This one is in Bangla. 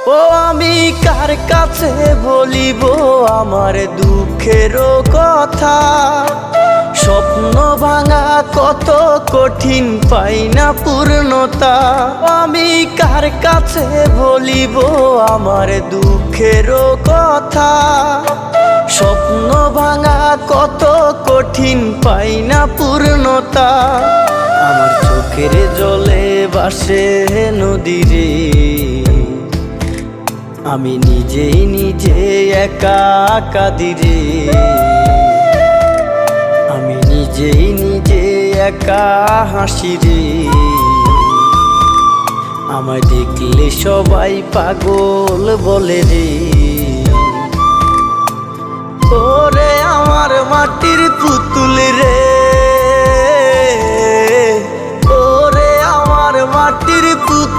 ও আমি কার কাছে বলিব আমার দুঃখের কথা, স্বপ্ন ভাঙা কত কঠিন পাই না পূর্ণতা। আমি কার কাছে বলিব আমার দুঃখের কথা, স্বপ্ন ভাঙা কত কঠিন পাই না পূর্ণতা। আমার চোখের জলে ভাসে নদীরে, আমি নিজেই নিজে একা কাঁদিরে, আমি নিজেই নিজে একা হাসিরে। আমায় দেখলে সবাই পাগল বলে রে। ওরে আমার মাটির পুতুল রে, ওরে আমার মাটির পুতুল